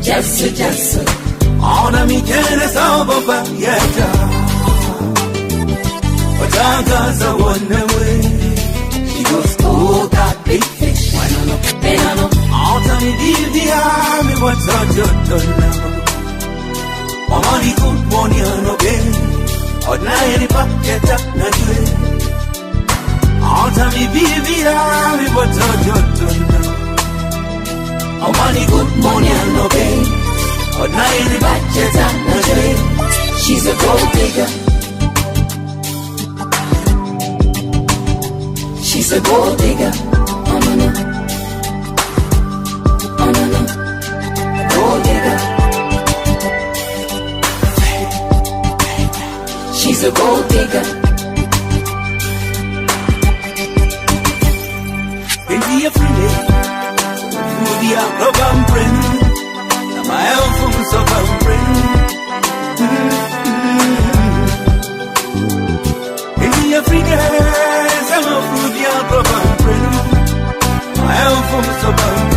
Just Ona mi kene sababa yeta Watagaza one away She goes, oh, that big fish Benano Ota mi divya Mi watajo tona Omani good morning anobe Odna yeni paketa na jwe Ota mi divya Mi watajo tona Omani good morning anobe She's a gold digger. She's a gold digger. Oh no no. Oh no no. Gold digger. She's a gold digger. Baby, a free Rudy, a program friend. My Amponsah in the Africa, I'm a food young friend. My Amponsah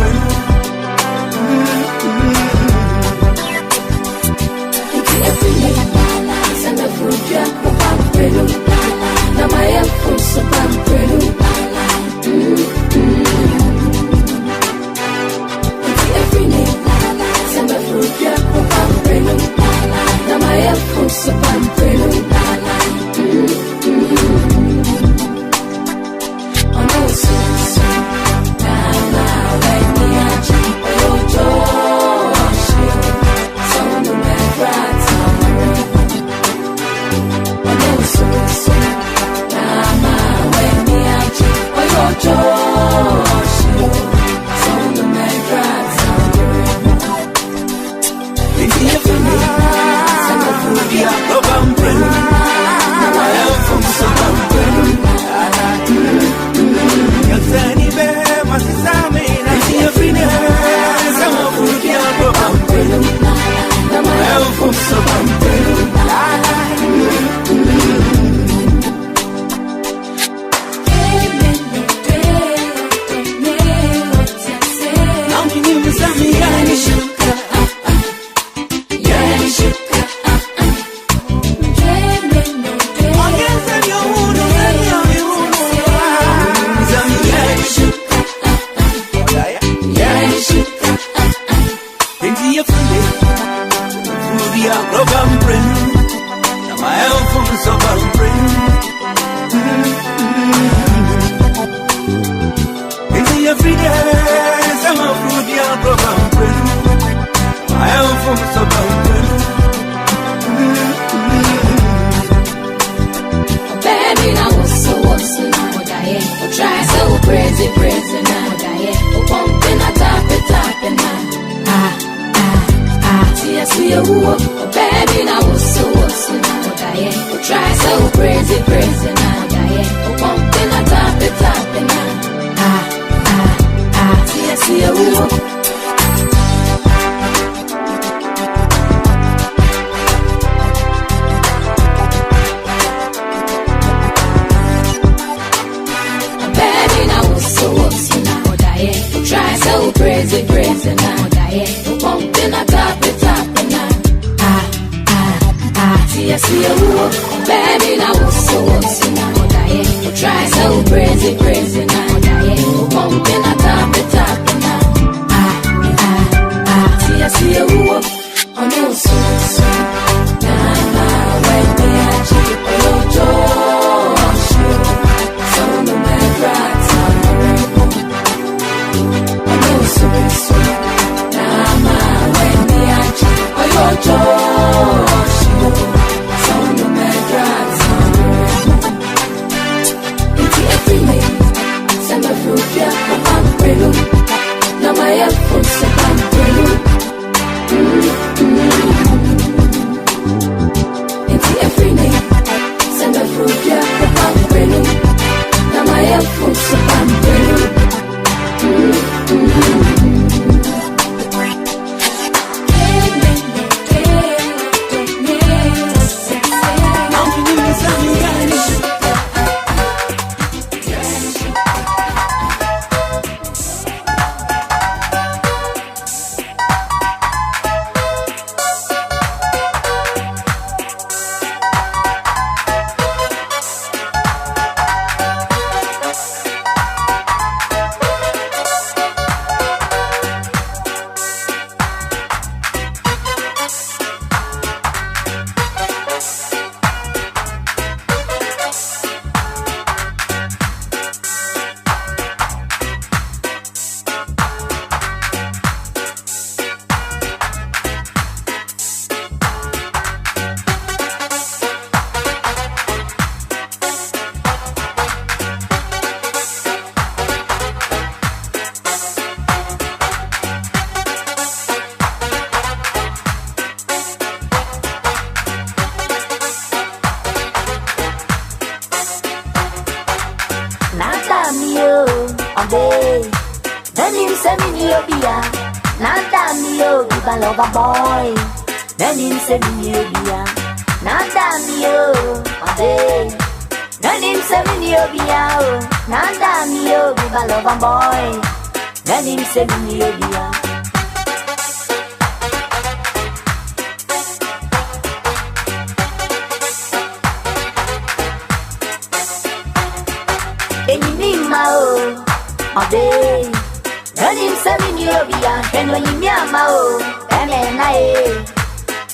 Ode, Nanim Samini Obia, Nanda Mio, Viva Lover Boy. Nanim Samini Obia, Nanda Mio, Ode, Nanim Samini Obia, Nanda Mio, Viva Lover Boy. Nanim Samini Obia. Ode, Nanim Samini Obia, Henry Miamao, Emenae,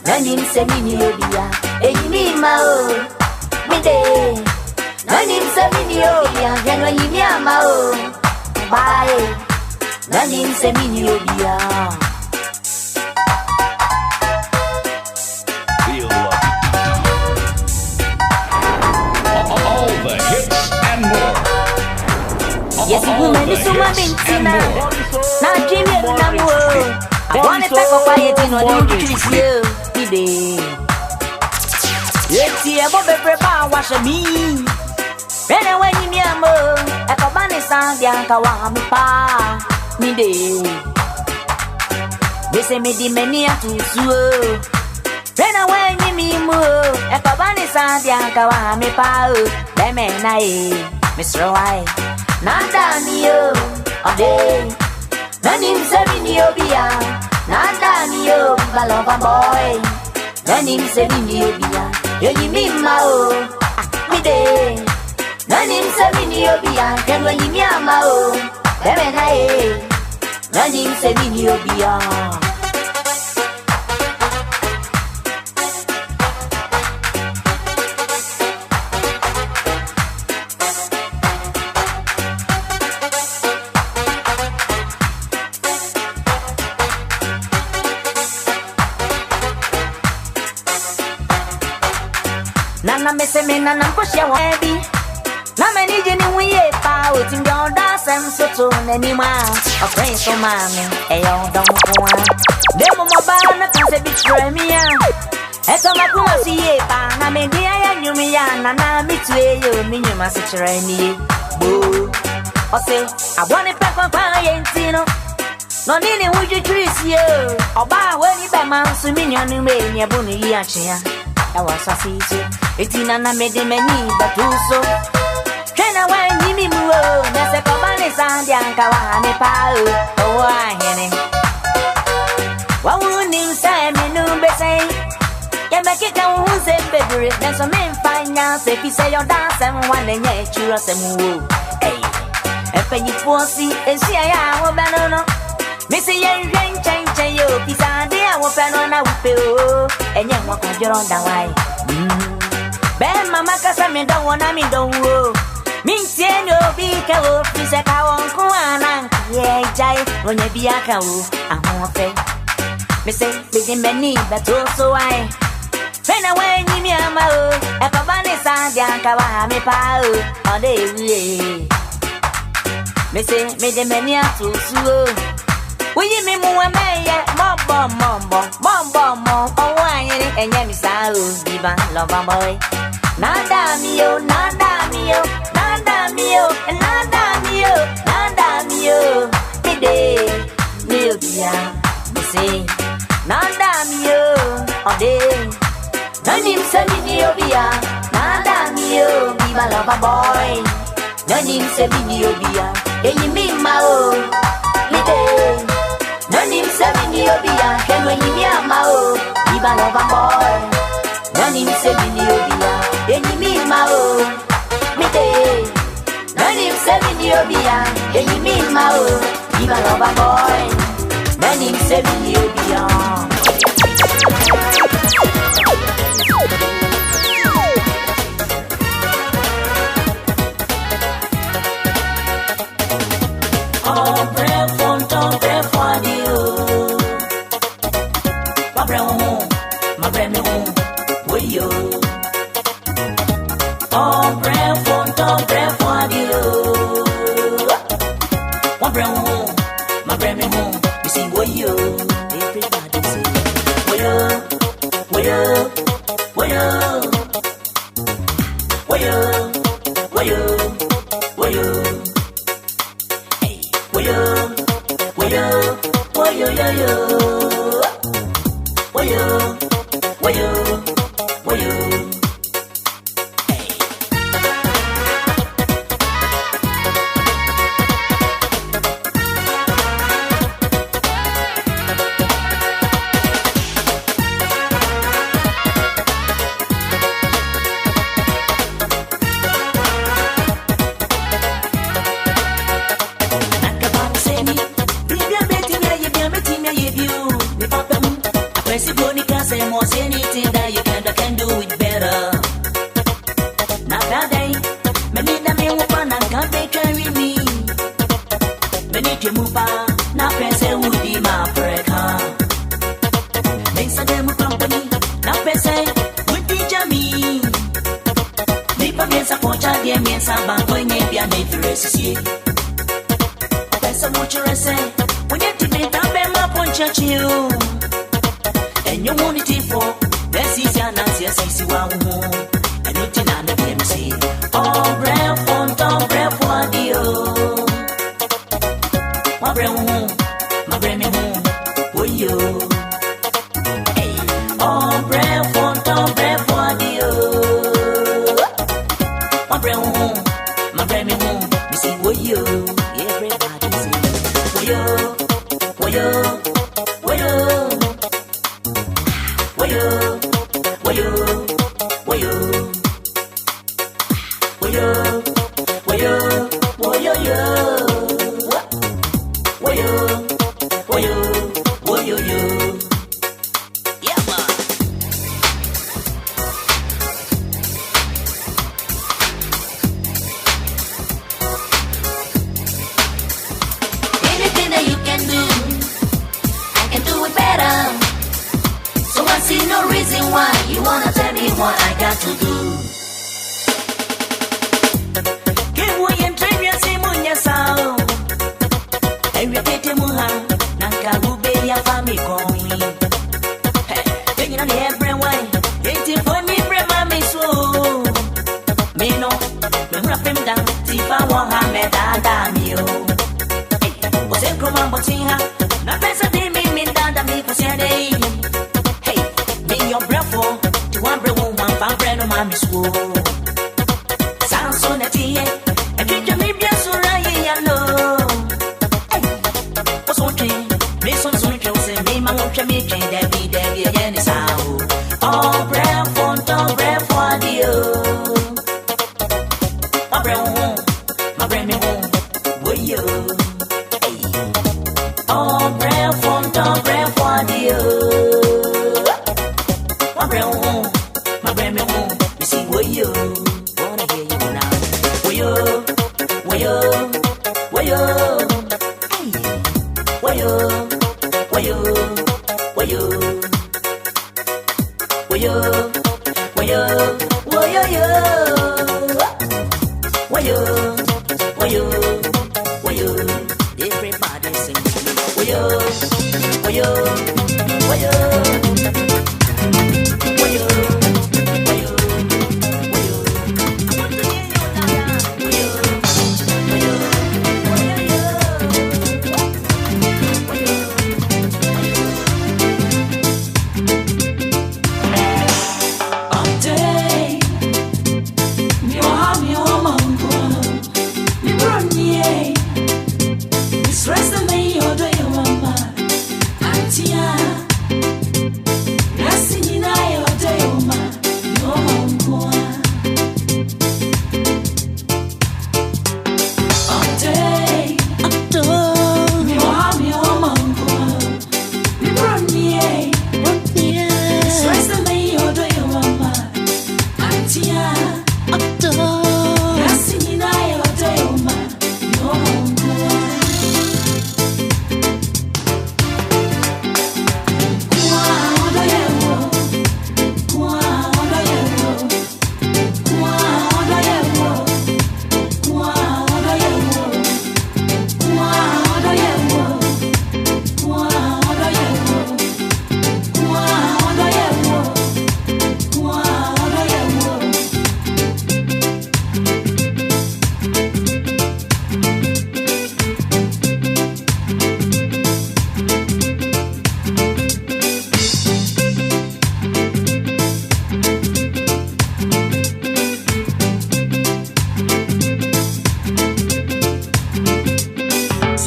Nanim Samini Obia, Enimao, Mide, Nanim Samini Obia, Henry Miamao, Bye, Nanim Samini Obia. All the hits and more. Yes, woman is so mintina. Now, Jimmy, I want to talk about it in order to kiss you today. Yes, you have a prepare wash me. Then I went in your move at a bunny sound, Yankawami pa me day. They say me the many to sue. Then I went in me move at a bunny sound, Yankawami pa. They may nae, Mr. White. Nanda mio, ode, Nanim Samini Obia, Nanda mio, Viva Lover Boy. Nanim Samini Obia, Yemi Mao, Mide, Nanim Samini Obia, Henry Miamao, Emenae, Nanim Samini Obia. Nana me se me nana mkoshe wabi na me nije ni wiye pa o tim don da sem so to nani ma a friend so mami e yo don kwa demo mo ba na kan se betray me ya e to ma kuma si ye pa na me dia ya nyumi ya nana mi tue yo mi nyuma se chere ni bo o se abone pe kwa ye ntino no ni ni wuju trisi yo oba we ni be man su mi nyonu me nye bu ni yi achia I was a season. It's in an amazing many, but also. Can I wear Jimmy Moore? That's a company sound, Yankawani Pao. Oh, I hear it. What would you say? Me no be say. You make it down who's a baby. Then some men find out if you say you're dancing one day, you're a move. Hey, a penny for see, and see I am a banana. Missy and change you, Pisa, dear, open on a whip, and young walk on your own that way. Ben, Mamma Cassam, don't want me, don't go. Miss Yeno, be careful, please, a cow on Kuana, yeah, Jai, when you be a cow, I'm more fair. Missy, begin many, but also I. When I went in your mouth, a cabane sound, Yankawa, me pal, all day. Missy, made the many to slow. Will you mean more, mom, oh, I ain't and Yammy Salu, Diva, Lover Boy. Nanda mio, nanda mio, nanda mio, and nanda mio, nanda mio, midday, Milbia, me say, nanda mio, all day. Nanim Samini Obia, nanda mio, Viva Lover Boy. Nanim Samini Obia, and you mean Mao, midday. Nanim Samini Obia, Henry Miamao, Viva Lover Boy. Nanim Samini Obia, Enimi Mao, Mite. Nanim Samini Obia, Enimi Mao, Viva Lover Boy. Nanim Samini Obia. Oh, pray for you. My brand new, will you? Oh, pray for you. My brand new, you see, will you? Everybody say, will you? Will you? Will you? Will you? Will you? Will you?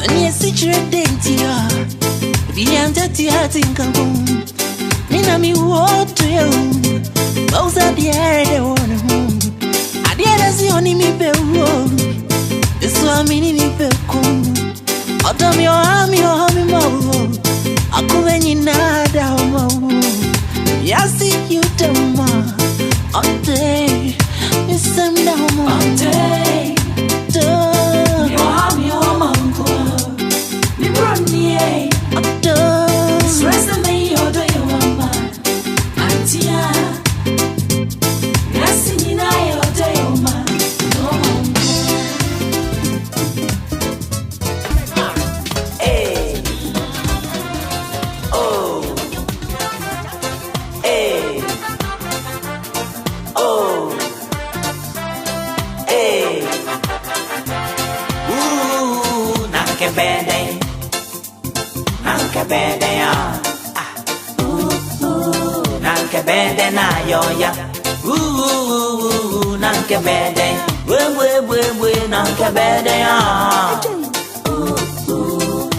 Sani secret dainty. Vianta tia tinkamu. Mina mi wotu yo. Bauza diare de wonu. Adiara si oni mi pe wo. Samini mi pe kum. Otami o hami mo. Akuveni nada mo. Yasi you dama. Ante. Isem dama. Ante. Do. Yo hami o mango. Mi broni. Do. Stress me o do yo mama. Antia. Yasi ni na yo do yo mama. Nanke bede na yoya. Nanke bede. We nanke bede ya.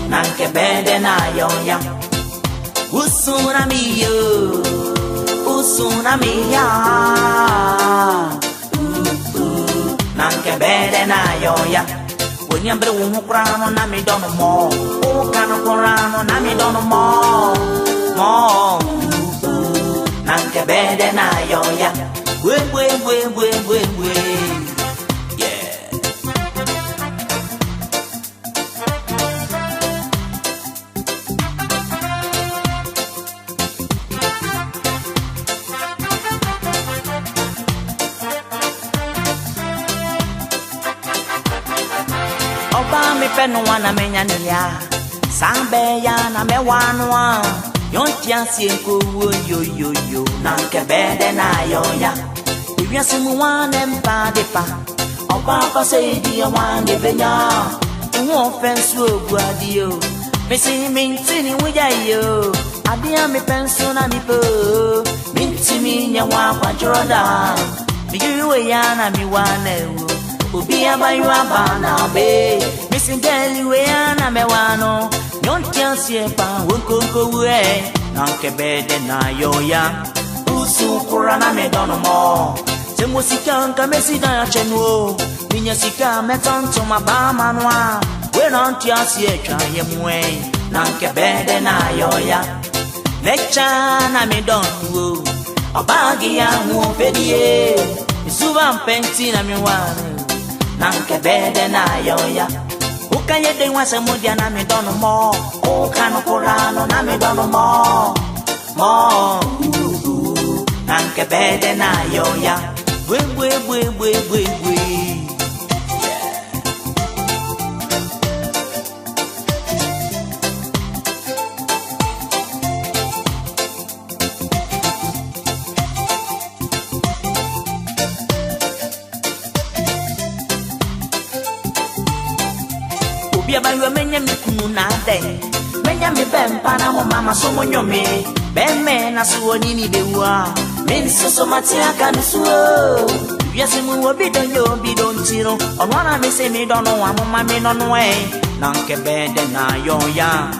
Nanke bede na yoya. Usuna miya. Nanke bede na yoya. When you bring one crown on me don't more. Oh, can of crown on me don't more. Nanke bede na yoya. We. Yeah. Oba mi penu wana menya niya. Sambe ya na me wanwa. Yontia sienko yo. Nanke bede na yoya. If you want them padepa. Oba pa say di wande benya. Won fence wo guadio. Me see mintini wuya yo. Adia me penso na mi po. Mintimi nya wa kwajroda. Mi yu ya na mi wane wo. Obi abayu abana be. Missing girl we na me wano. Yontia siepa wonko we. Nanke bede na yoya. Usu kurana me dono mo. Se musika nka mesida ya chenwo. Minya sika metonto mabama noa. We nantia sietwa ye mwe. Nanke bede na yoya. Necha na me dono. Obagi ya mu pedie. Isuba mpenti na mi wane. Nanke bede na yoya. Ukanye de wase mudia na me dono mo. Ukano kurano na me dono mo. Nanke bede na yoya. We. Obi abayo menya mikunu na de. Menya mi bempa na mo mama so mo nyome. Bemme na suo nini bewa. Men so matia kan suo. Yes mu obi don yo bi don tiro. Onwana me se me don no amoma me no no e. Nanke bede na yoya.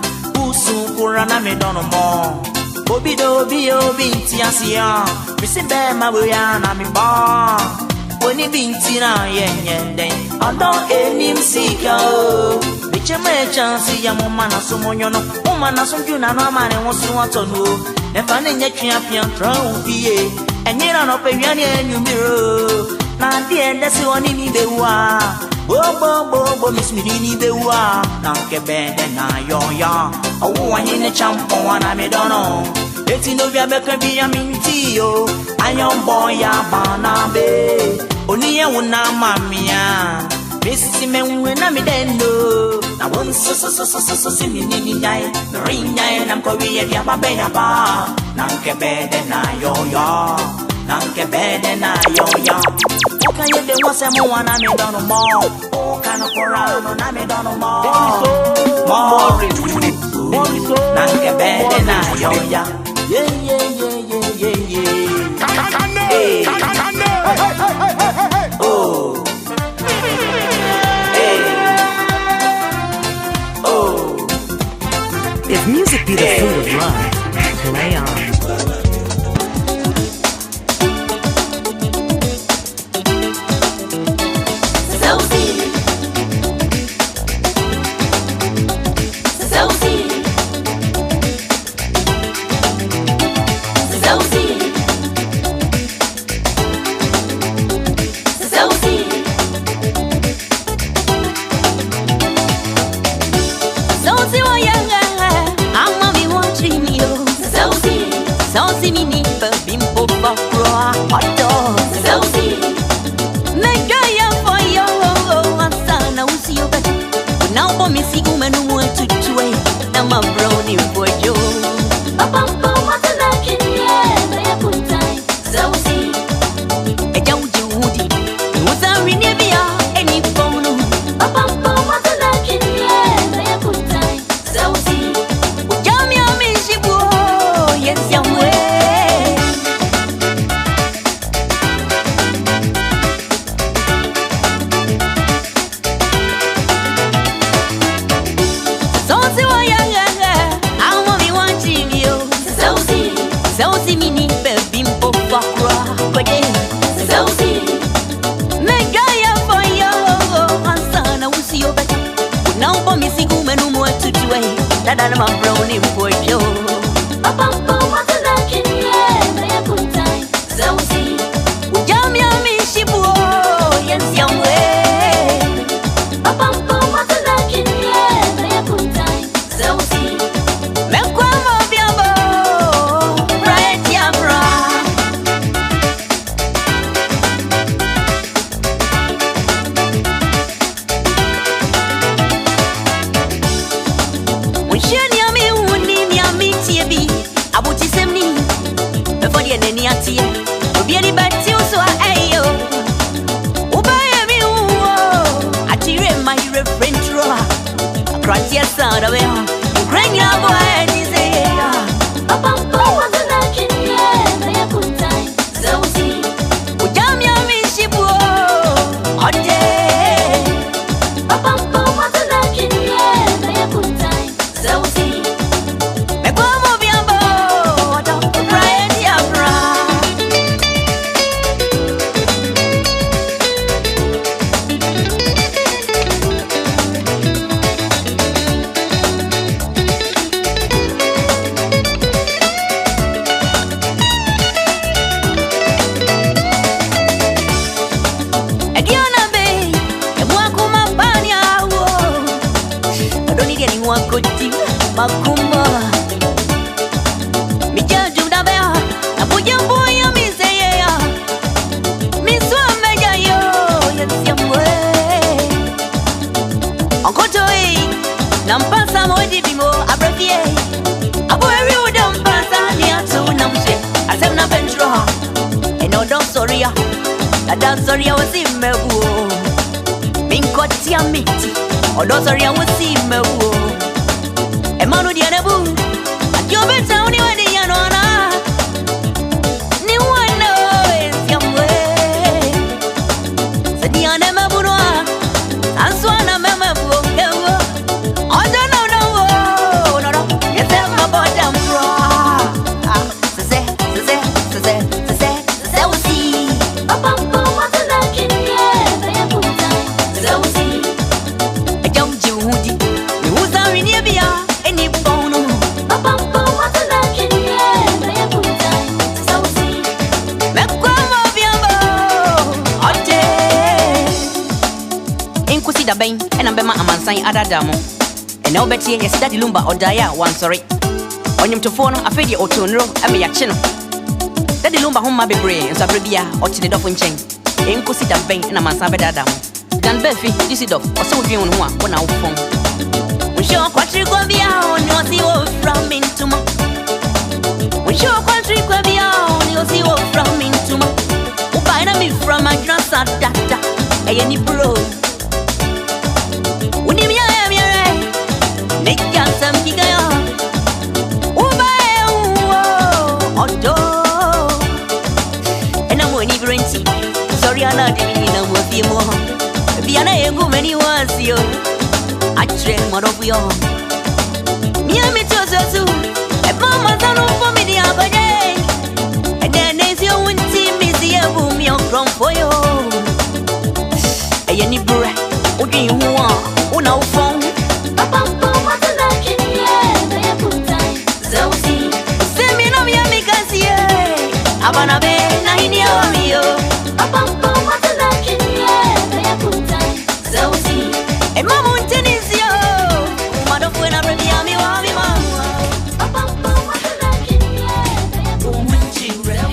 Usu kurana me don mo. Obi do bi ti asia. Me se be ma we ya na me ba. Oni binti na yende. Adon enim sika o. Bicheme chance ya mama na so monyo no. Mama na so juna no amane wonsu atonu. Nefa ne nyatwa pian tron vie. Enyira no pewiane enumiro. Na die ndesi oni ni bewa. Bo miss me ni bewa. Nanke bede na yoya. Owo anyi ne champo wana me dono. Eti no via beka bi ya minti yo. Ayon boy ya bana be. Oni ye wona mamia. Missy men when I'm dendo. I won't so see me nyai. Ring nyai nam ko wi ya ba be ya ba. Nanke bede na yoya. Nanke bede na yoya. Oka ye de wase mo wana me dono mo. Oka no korano na me dono mo. Nanke bede na yoya. Yeah. Oh. If music be the food of love, play on. Adadamo and now Betty yes daddy Lumba or Daya one sorry on him to phone a fedi or to no I mean chino daddy Lumba home my baby and Sabria or to the dog in chain ain't go see that bang and a man sabe dadam dan Beffy this is dog or so be on one out phone we show country go be on you see what from into my we show country go be on you see what from into my who buy me from my grandson data any bro. I train more of your. Me and me just so. A mama don't for me the other day. And then there's your winty busy a boom your from for you. A yenny breath, what do you want? Oh, no phone. Papa, what's the lucky? Yeah, I put time. So see, send me no yummy can see. I wanna be nine years old. Papa, what's the lucky? Yeah, I put time. So see, and my mountain is yo. Mother, when I bring me on me, mama. Papa, what's the lucky? Yeah, I put my children.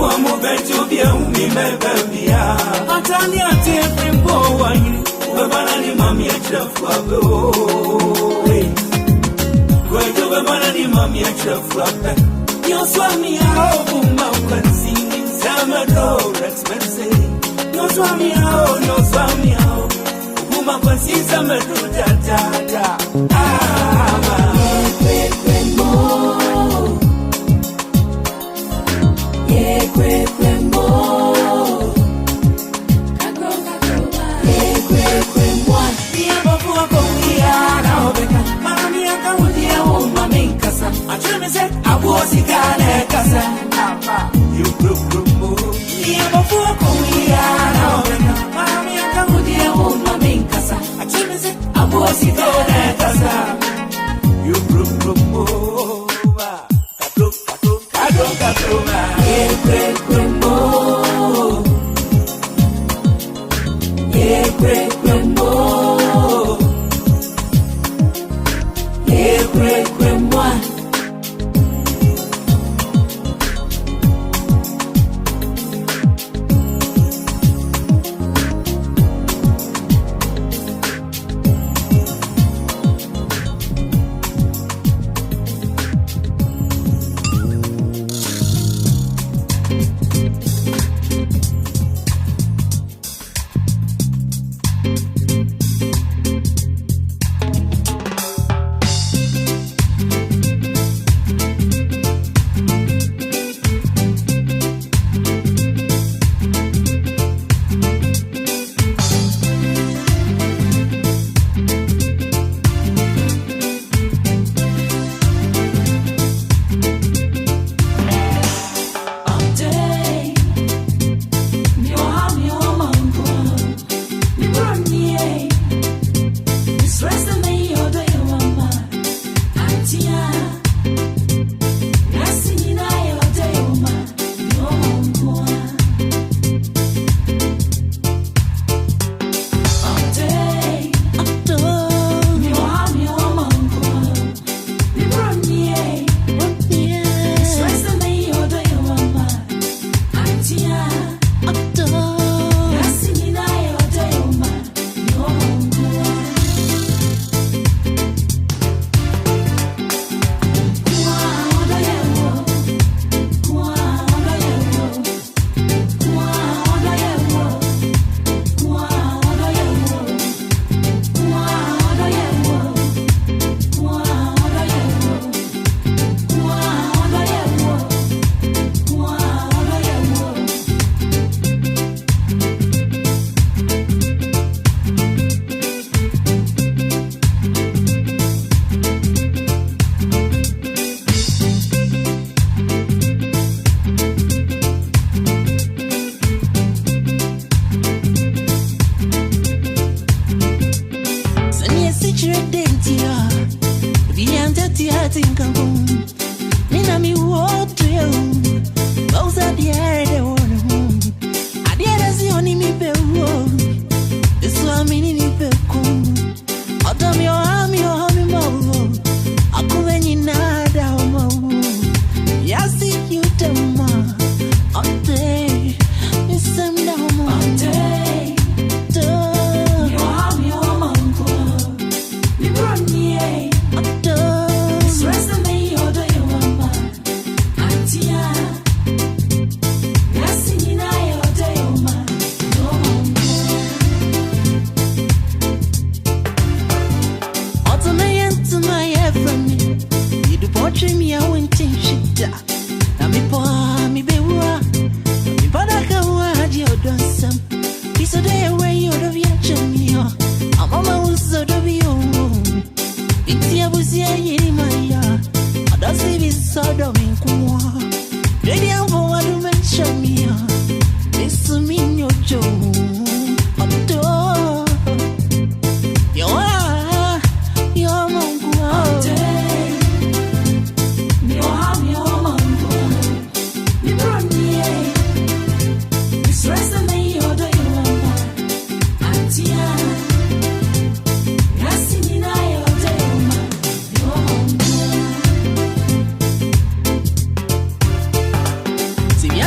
Momo Betubia, me, Babia. Atania, Tim, Boy, Babani, Mammy, at the flop. Where do Babani, Mammy, at the flop? You swami out, Mountain singing, Summer road, expensive. No swami out, no swami out. Woman can see summer road,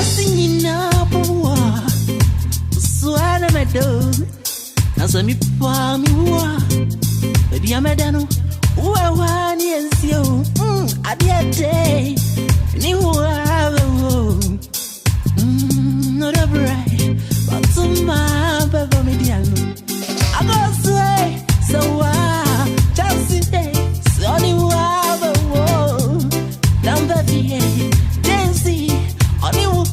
singing Nasa mi pa mi wa. Baby amedano. Uwa wani ensio. Adiate. Ni wa wo. No da bright. But some baba me diano. I go say so Chelsea day. So ni wa wo. Number V. Daisy. Oni wa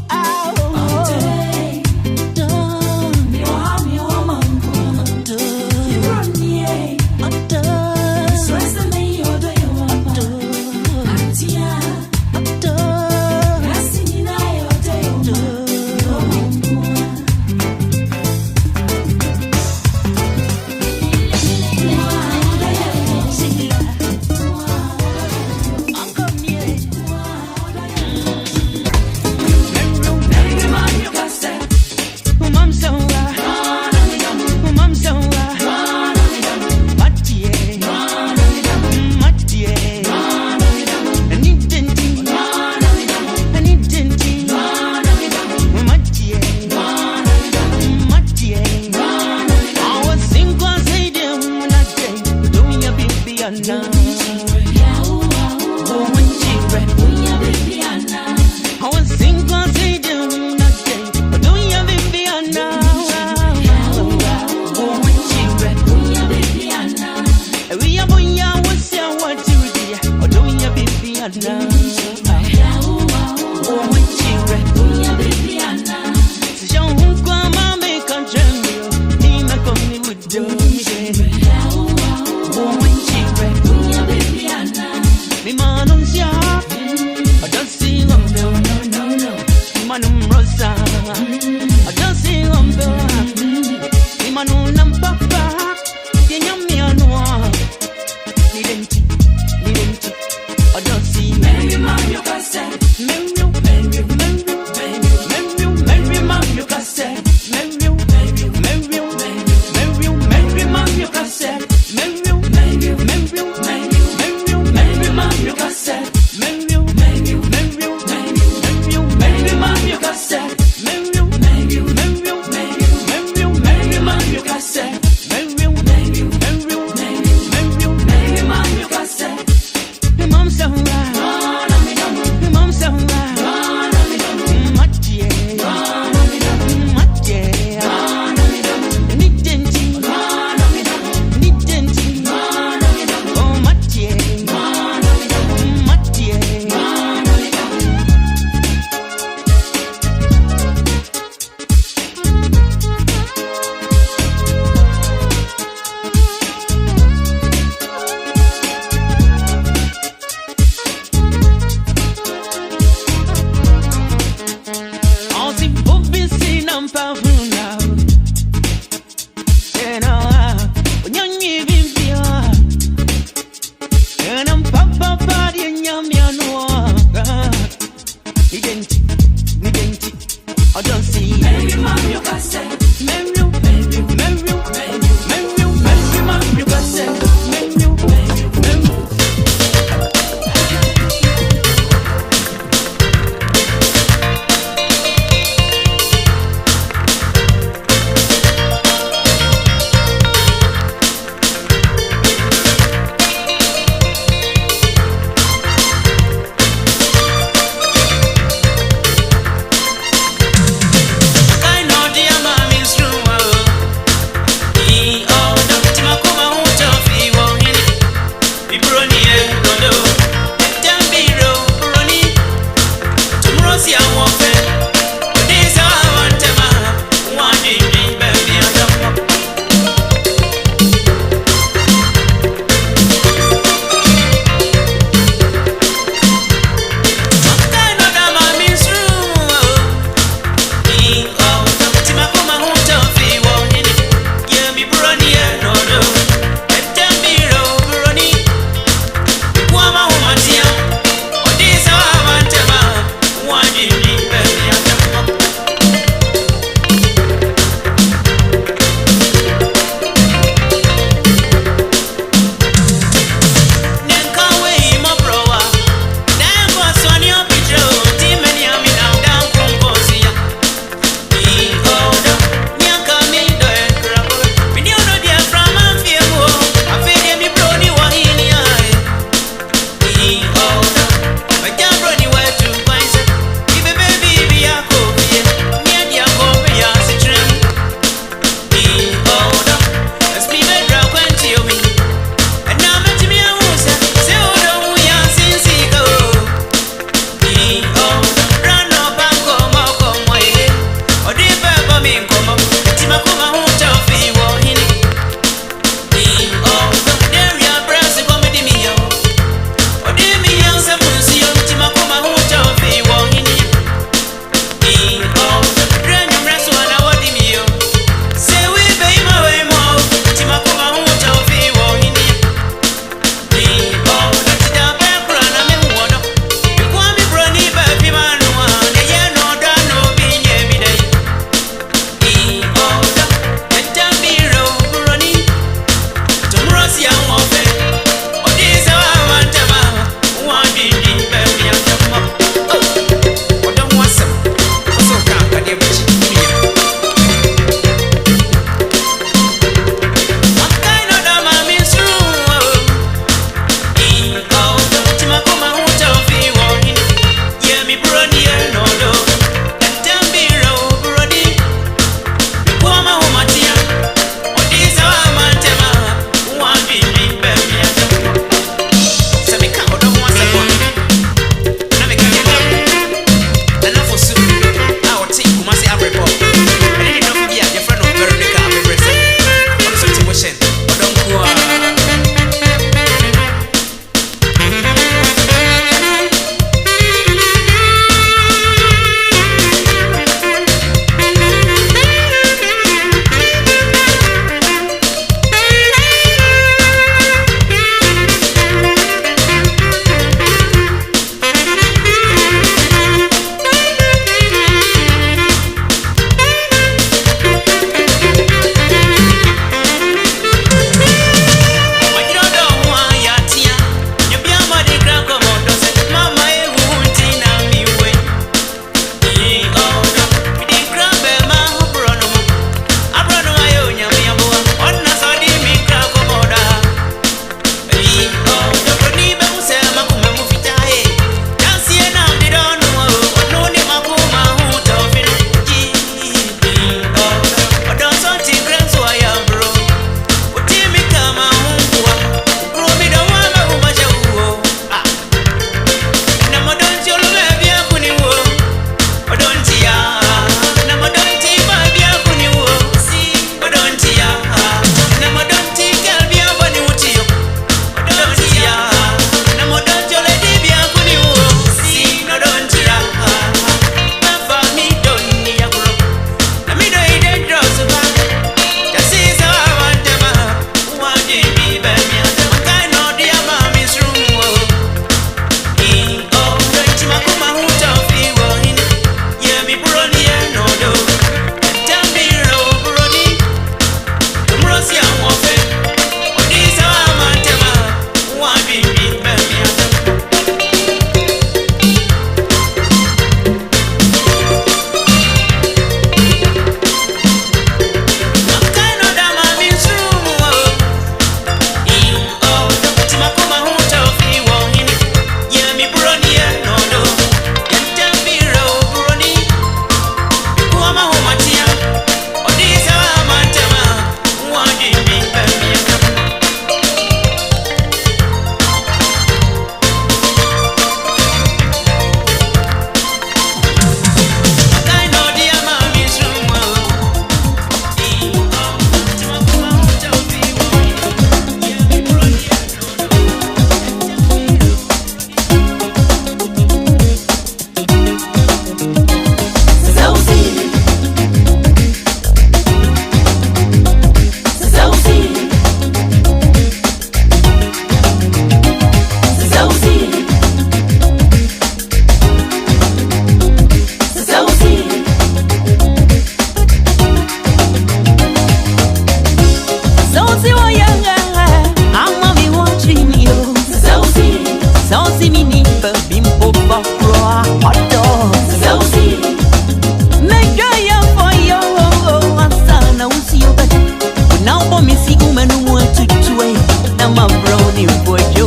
Now for me see woman who want to tway. Now my brownie for you.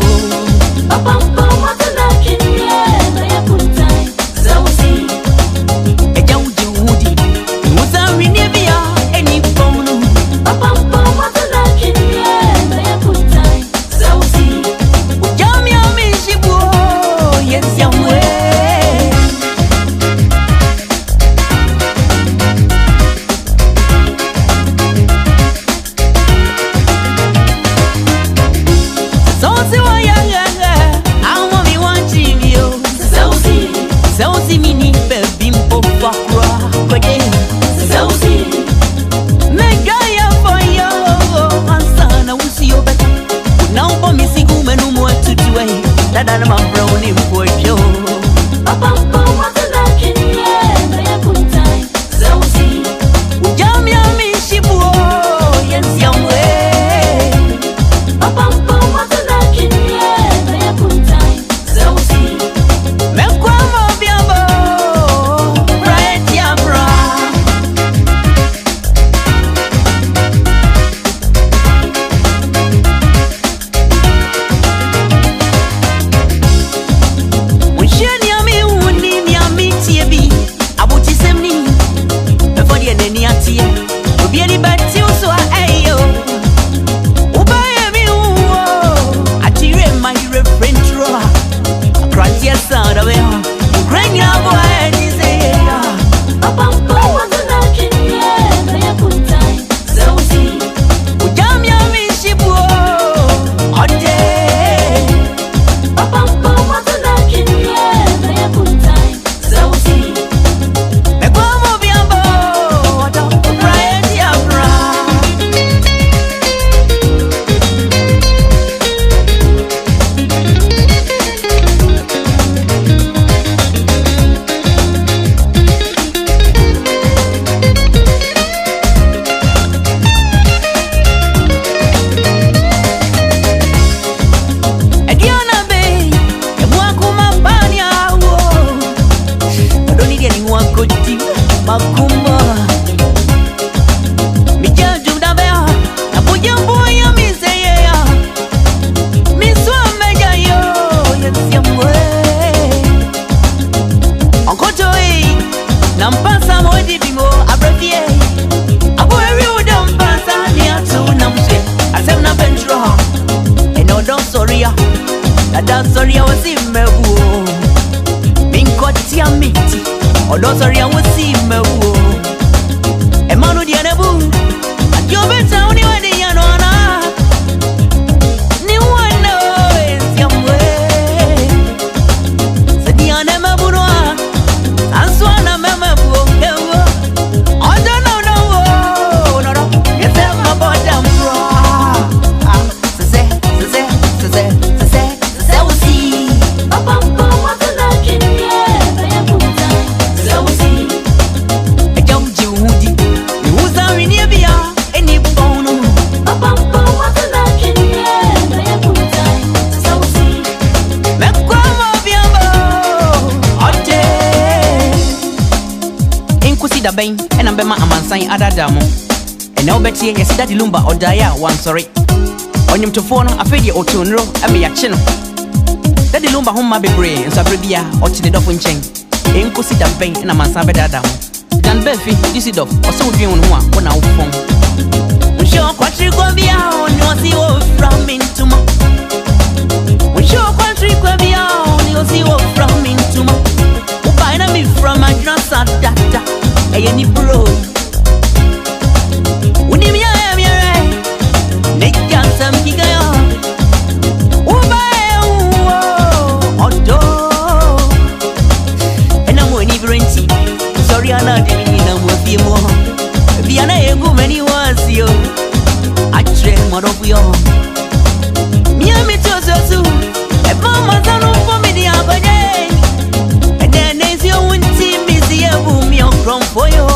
Apampa matana kinyema ya kuntai. Zawusi. Eja ujudi. Musa winebia eni bono. Apampa matana kinyema ya kuntai. Zawusi. Ujami amishibu. Yes yamwe. Samini baby mpofa Kwadee Megaya for you Ansana usio beta Unaomba misigu menumu atutue Dada na mabrowni mpojo Apampa matana kinyema ya kuntai. Zawusi. Ujami amishibu Yes yamwe Apampa matana kinyema ya kuntai. Zawusi. Mekwamo biambo Right ya bra Unsheni ami uni ni ami tiebi Abuti semni Mefodi eneni atie Ubieni bati uswa ayo Ubaye mi uwo Atire my reference roa Krantia sound of it Bring your boy disease Apampa matana kinyema ya kuntai. Zawusi. Ujami amishibu Ode Apampa matana kinyema ya kuntai. Zawusi. Mekwamo biambo Right ya bra Ediona be Emwakuma banya wo Adonidia ni wakoti Makumba Mijaju dabea Napujambu ya miseya Miswa meja yo Yesiamwe Onkotoi Nampasa mwedi bimo Abrevie Abueri udampasa Ni atu namse Asem na bentro Eno don soria Dada soria wasi mewu Minkoti ya miti Odo soria wasi mewu Emanu dianebu Akiobeta uniwadi ya noana Ni wano Yesiamwe Sediane mebunwa Answana memebu Ewo Odo no no No no Yesema boda mbro Sese usi Apampa matana kinyema ya kuntai. Zawusi. Eja ujudi Niuza winebia eni bono Apampa matana kinyema ya kuntai. Zawusi. Mekwamo biambo Ode Inkusi da ben Ena mbema amansan adadamo Ena obetie yesida Lumba odaya wansori Onyum tofono afedi otunro ame ya chino Dadi Lumba humma bebre Nsa brebia ochine dofo nchen Inkusi da ben Ena mansan bedadamo Dan befi disi dof Ose udwi unhuwa Wana ufong Unsho kwa triko bia Onyosi wo from intuma Unsho kwa triko bia Onyosi wo from intuma Ubaina mi from a drasa data Eye ni bro Unimia ya miere Neja samkiga ya Ubae uwo Odo Ena mweni brenti Sorry anadimi na mwafie mo Viana yengu meni wasio Atre mwarofu yo Miami tozozu Eba mazanu fomidi abade Ene nezio unti mizi yebu miyo kromfo yo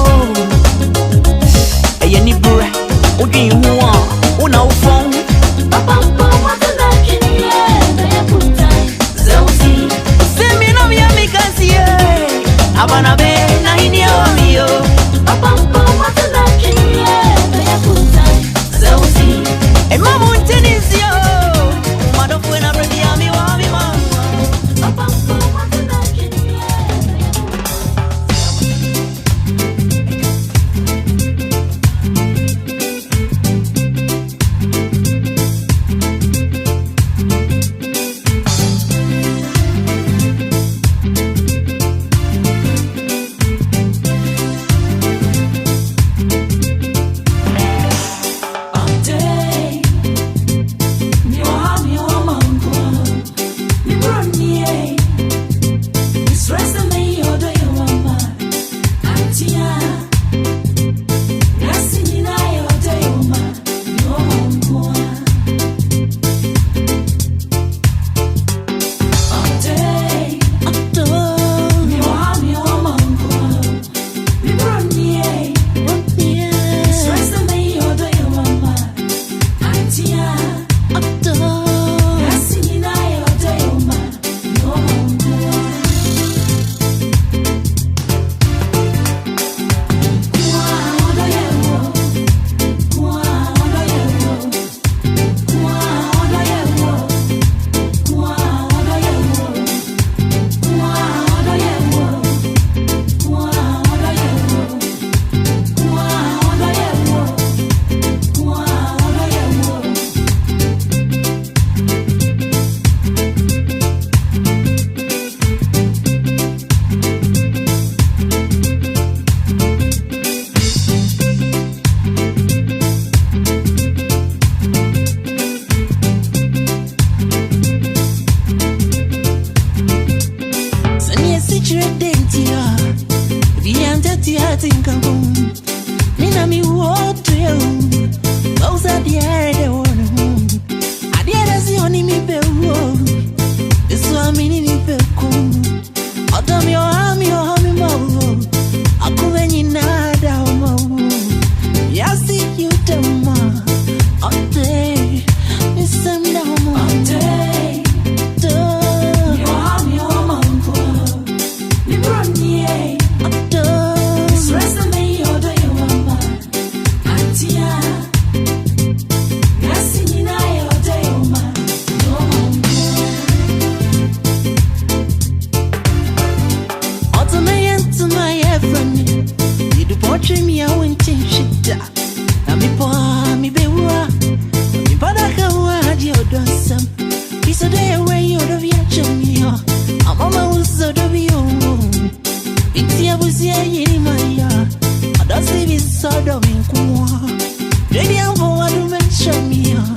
chamia